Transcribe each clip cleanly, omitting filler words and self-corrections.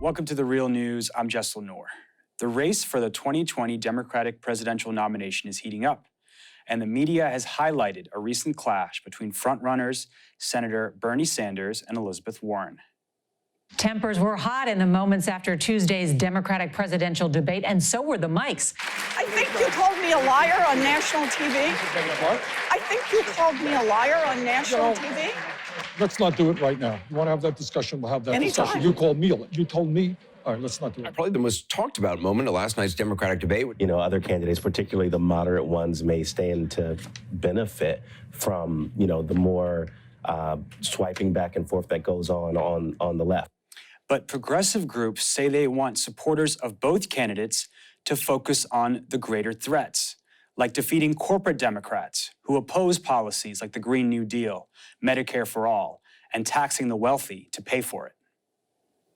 Welcome to The Real News. I'm Jessel Noor. The race for the 2020 Democratic presidential nomination is heating up, and the media has highlighted a recent clash between frontrunners Senator Bernie Sanders and Elizabeth Warren. Tempers were hot in the moments after Tuesday's Democratic presidential debate, and so were the mics. I think you called me a liar on national TV. What? I think you called me a liar on national TV. Let's not do it right now. You want to have that discussion, we'll have that Anytime. discussion. You called me, you told me. All right, let's not do it. Probably the most talked about moment of last night's Democratic debate. You know, other candidates, particularly the moderate ones, may stand to benefit from, you know, the more swiping back and forth that goes on the left. But progressive groups say they want supporters of both candidates to focus on the greater threats, like defeating corporate Democrats who oppose policies like the Green New Deal, Medicare for All, and taxing the wealthy to pay for it.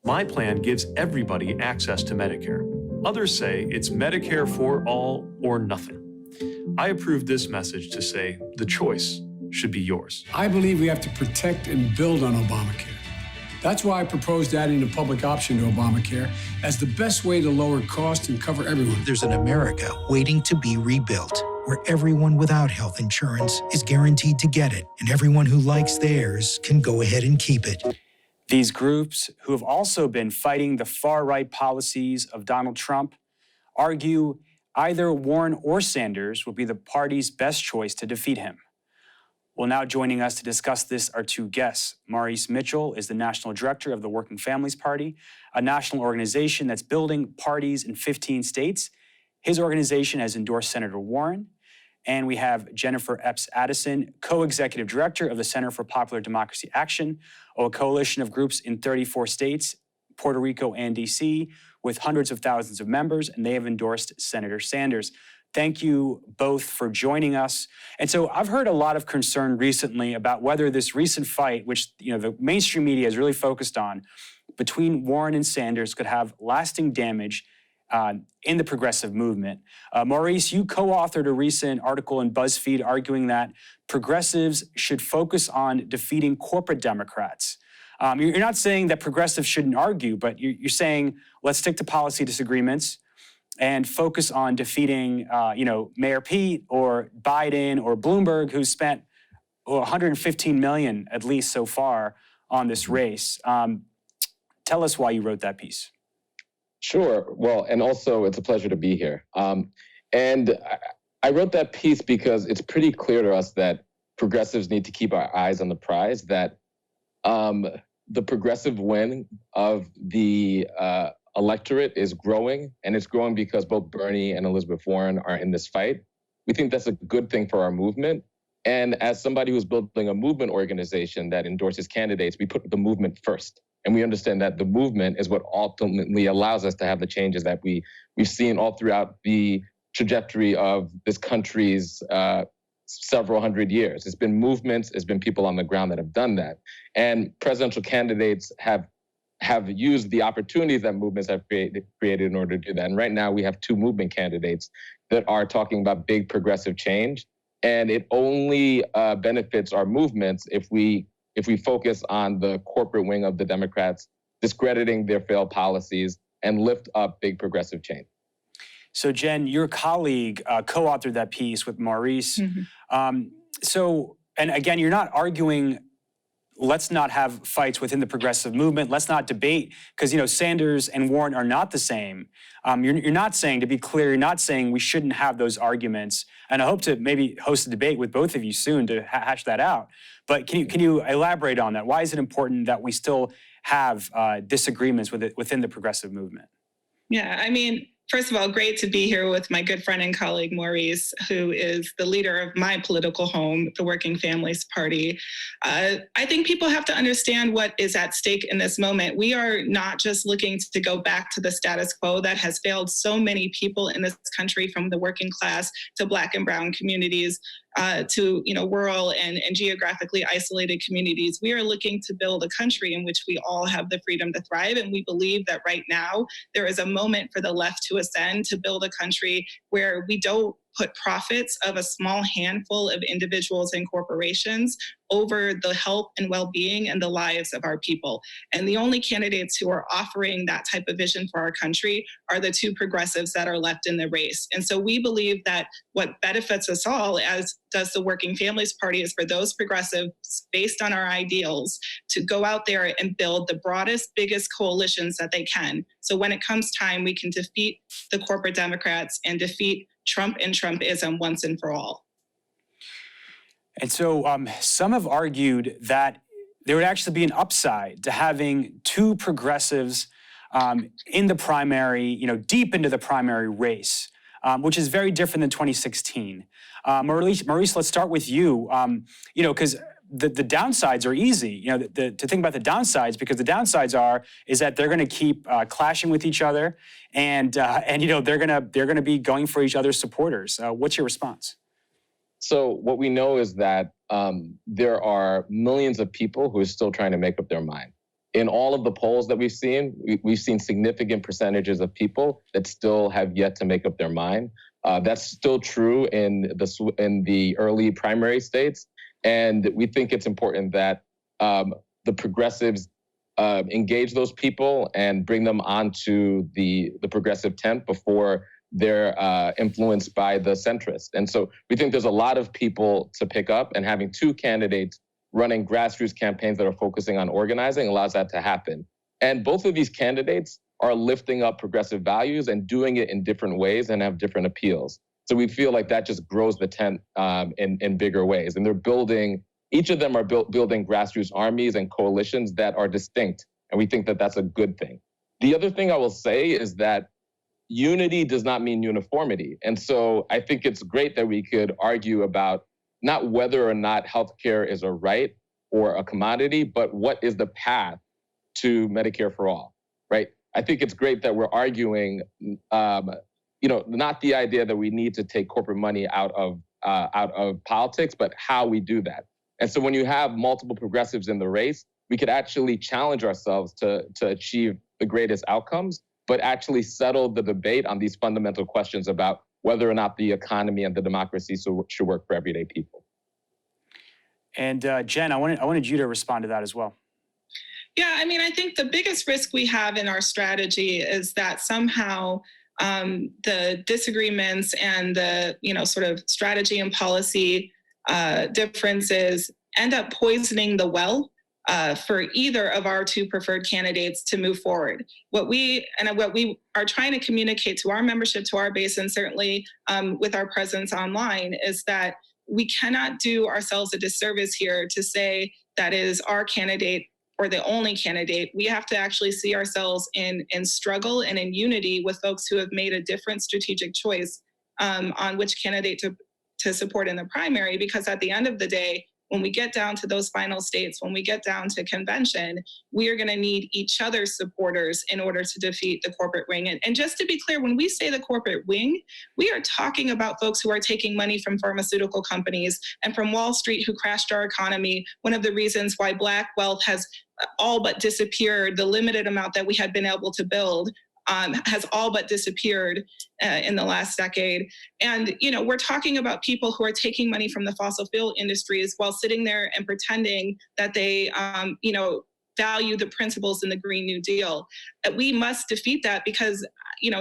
My plan gives everybody access to Medicare. Others say it's Medicare for all or nothing. I approve this message to say the choice should be yours. I believe we have to protect and build on Obamacare. That's why I proposed adding a public option to Obamacare as the best way to lower costs and cover everyone. There's an America waiting to be rebuilt, where everyone without health insurance is guaranteed to get it, and everyone who likes theirs can go ahead and keep it. These groups, who have also been fighting the far-right policies of Donald Trump, argue either Warren or Sanders will be the party's best choice to defeat him. Well, now joining us to discuss this are two guests. Maurice Mitchell is the National Director of the Working Families Party, a national organization that's building parties in 15 states. His organization has endorsed Senator Warren. And we have Jennifer Epps-Addison, co-executive director of the Center for Popular Democracy Action, a coalition of groups in 34 states, Puerto Rico and DC, with hundreds of thousands of members, and they have endorsed Senator Sanders. Thank you both for joining us. And so I've heard a lot of concern recently about whether this recent fight, which the mainstream media is really focused on, between Warren and Sanders could have lasting damage in the progressive movement. Maurice, you co-authored a recent article in BuzzFeed arguing that progressives should focus on defeating corporate Democrats. You're not saying that progressives shouldn't argue, but you're saying let's stick to policy disagreements and focus on defeating, Mayor Pete or Biden or Bloomberg, who's spent $115 million at least so far on this race. Tell us why you wrote that piece. Sure. Well, and also it's a pleasure to be here. And I wrote that piece because it's pretty clear to us that progressives need to keep our eyes on the prize, that the progressive wing of the electorate is growing, and it's growing because both Bernie and Elizabeth Warren are in this fight. We think that's a good thing for our movement. And as somebody who's building a movement organization that endorses candidates, we put the movement first. And we understand that the movement is what ultimately allows us to have the changes that we've seen all throughout the trajectory of this country's several hundred years. It's been movements, it's been people on the ground that have done that. And presidential candidates have used the opportunities that movements have created in order to do that. And right now we have two movement candidates that are talking about big progressive change. And it only benefits our movements if we focus on the corporate wing of the Democrats, discrediting their failed policies, and lift up big progressive change. So Jen, your colleague co-authored that piece with Maurice. Mm-hmm. And again, you're not arguing let's not have fights within the progressive movement. Let's not debate, because Sanders and Warren are not the same. You're not saying, to be clear, you're not saying we shouldn't have those arguments. And I hope to maybe host a debate with both of you soon to hash that out. But can you elaborate on that? Why is it important that we still have disagreements within the progressive movement? Yeah, I mean, first of all, great to be here with my good friend and colleague, Maurice, who is the leader of my political home, the Working Families Party. I think people have to understand what is at stake in this moment. We are not just looking to go back to the status quo that has failed so many people in this country, from the working class to Black and brown communities, to rural and geographically isolated communities. We are looking to build a country in which we all have the freedom to thrive. And we believe that right now there is a moment for the left to ascend, to build a country where we don't put profits of a small handful of individuals and corporations over the health and well-being and the lives of our people. And the only candidates who are offering that type of vision for our country are the two progressives that are left in the race. And so we believe that what benefits us all, as does the Working Families Party, is for those progressives, based on our ideals, to go out there and build the broadest, biggest coalitions that they can. So when it comes time, we can defeat the corporate Democrats and defeat Trump and Trumpism once and for all. And so some have argued that there would actually be an upside to having two progressives in the primary, deep into the primary race, which is very different than 2016. Maurice, let's start with you. Because the downsides are easy. To think about the downsides, because the downsides is that they're going to keep clashing with each other, and they're going to be going for each other's supporters. What's your response? So what we know is that there are millions of people who are still trying to make up their mind. In all of the polls that we've seen significant percentages of people that still have yet to make up their mind. That's still true in the early primary states. And we think it's important that the progressives engage those people and bring them onto the progressive tent before they're influenced by the centrists. And so we think there's a lot of people to pick up, and having two candidates running grassroots campaigns that are focusing on organizing allows that to happen. And both of these candidates are lifting up progressive values and doing it in different ways and have different appeals. So we feel like that just grows the tent in bigger ways. And each of them are building grassroots armies and coalitions that are distinct. And we think that that's a good thing. The other thing I will say is that unity does not mean uniformity. And so I think it's great that we could argue about not whether or not healthcare is a right or a commodity, but what is the path to Medicare for all, right? I think it's great that we're arguing, not the idea that we need to take corporate money out of politics, but how we do that. And so when you have multiple progressives in the race, we could actually challenge ourselves to achieve the greatest outcomes, but actually settle the debate on these fundamental questions about whether or not the economy and the democracy should work for everyday people. And Jen, I wanted you to respond to that as well. Yeah, I think the biggest risk we have in our strategy is that somehow the disagreements and the sort of strategy and policy differences end up poisoning the well for either of our two preferred candidates to move forward. What we are trying to communicate to our membership, to our base, and certainly with our presence online, is that we cannot do ourselves a disservice here to say that is our candidate or the only candidate. We have to actually see ourselves in struggle and in unity with folks who have made a different strategic choice on which candidate to support in the primary, because at the end of the day, when we get down to those final states, when we get down to convention, we are going to need each other's supporters in order to defeat the corporate wing. And just to be clear, when we say the corporate wing, we are talking about folks who are taking money from pharmaceutical companies and from Wall Street, who crashed our economy. One of the reasons why Black wealth has all but disappeared, the limited amount that we had been able to build, has all but disappeared in the last decade. And, we're talking about people who are taking money from the fossil fuel industries while sitting there and pretending that they, value the principles in the Green New Deal. We must defeat that because,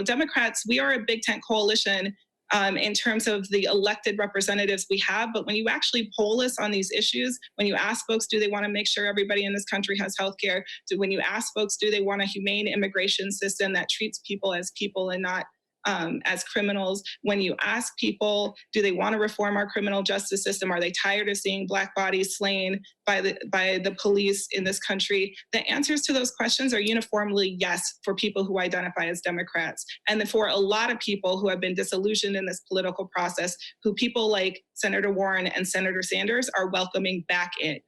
Democrats, we are a big tent coalition in terms of the elected representatives we have. But when you actually poll us on these issues, when you ask folks, do they want to make sure everybody in this country has health care? When you ask folks, do they want a humane immigration system that treats people and not as criminals? When you ask people, do they want to reform our criminal justice system? Are they tired of seeing Black bodies slain by the police in this country? The answers to those questions are uniformly yes for people who identify as Democrats. And for a lot of people who have been disillusioned in this political process, who people like Senator Warren and Senator Sanders are welcoming back in.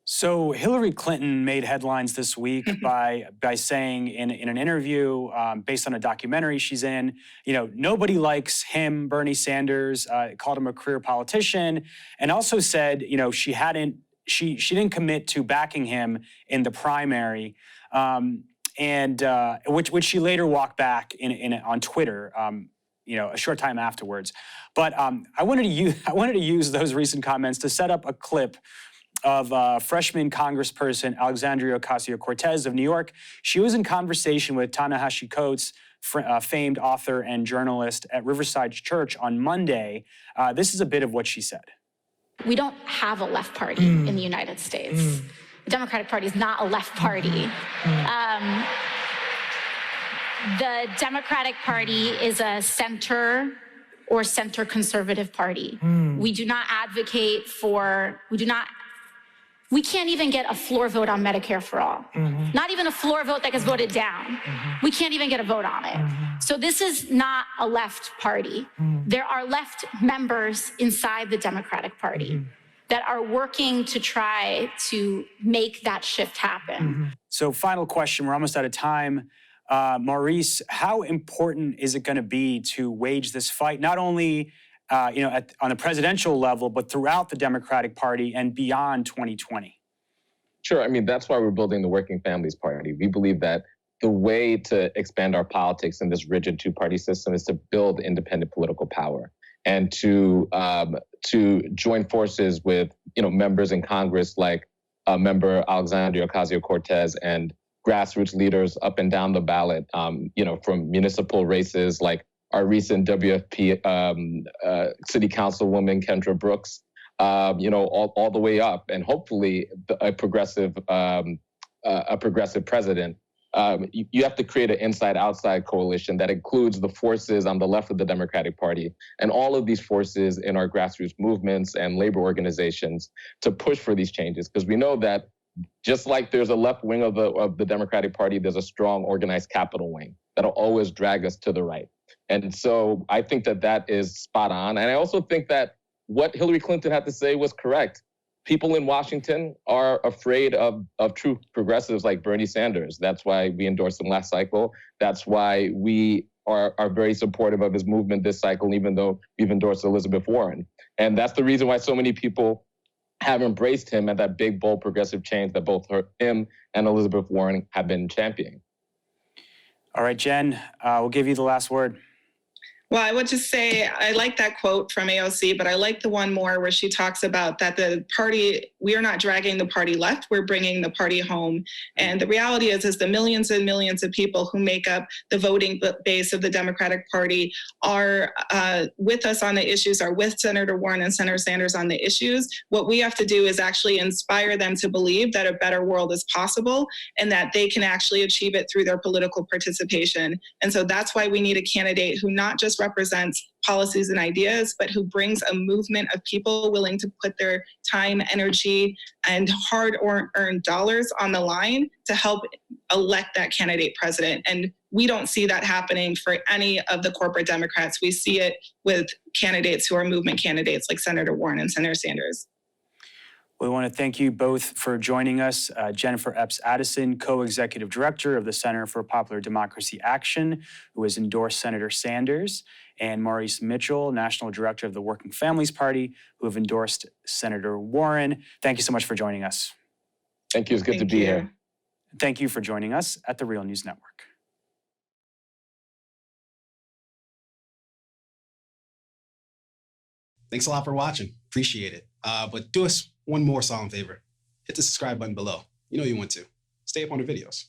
So Hillary Clinton made headlines this week by saying in an interview based on a documentary she's in, nobody likes him, Bernie Sanders, called him a career politician, and also said, she didn't commit to backing him in the primary, and which she later walked back on Twitter. a short time afterwards. But I wanted to use those recent comments to set up a clip of freshman Congressperson Alexandria Ocasio-Cortez of New York. She was in conversation with Ta-Nehisi Coates, famed author and journalist at Riverside Church on Monday. This is a bit of what she said. We don't have a left party in the United States. The Democratic Party is not a left party. The Democratic Party is a center or center conservative party. We do not advocate for, we can't even get a floor vote on Medicare for all. Not even a floor vote that gets voted down. We can't even get a vote on it. So this is not a left party. There are left members inside the Democratic Party that are working to try to make that shift happen. So final question, we're almost out of time. Maurice, how important is it going to be to wage this fight, not only on the presidential level, but throughout the Democratic Party and beyond 2020? Sure. I mean, that's why we're building the Working Families Party. We believe that the way to expand our politics in this rigid two-party system is to build independent political power and to join forces with members in Congress like member Alexandria Ocasio-Cortez and grassroots leaders up and down the ballot, from municipal races like our recent WFP city councilwoman, Kendra Brooks, all the way up, and hopefully a progressive president. You have to create an inside-outside coalition that includes the forces on the left of the Democratic Party and all of these forces in our grassroots movements and labor organizations to push for these changes, because we know that just like there's a left wing of the Democratic Party, there's a strong organized capital wing that'll always drag us to the right. And so I think that is spot on. And I also think that what Hillary Clinton had to say was correct. People in Washington are afraid of true progressives like Bernie Sanders. That's why we endorsed him last cycle. That's why we are very supportive of his movement this cycle, even though we've endorsed Elizabeth Warren. And that's the reason why so many people have embraced him and that big, bold, progressive change that both him and Elizabeth Warren have been championing. All right, Jen, we'll give you the last word. Well, I would just say I like that quote from AOC, but I like the one more where she talks about that the party, we are not dragging the party left, we're bringing the party home. And the reality is the millions and millions of people who make up the voting base of the Democratic Party are with us on the issues, are with Senator Warren and Senator Sanders on the issues. What we have to do is actually inspire them to believe that a better world is possible and that they can actually achieve it through their political participation. And so that's why we need a candidate who not just represents policies and ideas, but who brings a movement of people willing to put their time, energy, and hard-earned dollars on the line to help elect that candidate president. And we don't see that happening for any of the corporate Democrats. We see it with candidates who are movement candidates like Senator Warren and Senator Sanders. We want to thank you both for joining us. Jennifer Epps-Addison, co-executive director of the Center for Popular Democracy Action, who has endorsed Senator Sanders, and Maurice Mitchell, national director of the Working Families Party, who have endorsed Senator Warren. Thank you so much for joining us. Thank you. It's good to be here. Thank you for joining us at the Real News Network. Thanks a lot for watching. Appreciate it. But do us one more solemn favor. Hit the subscribe button below. You know you want to. Stay up on the videos.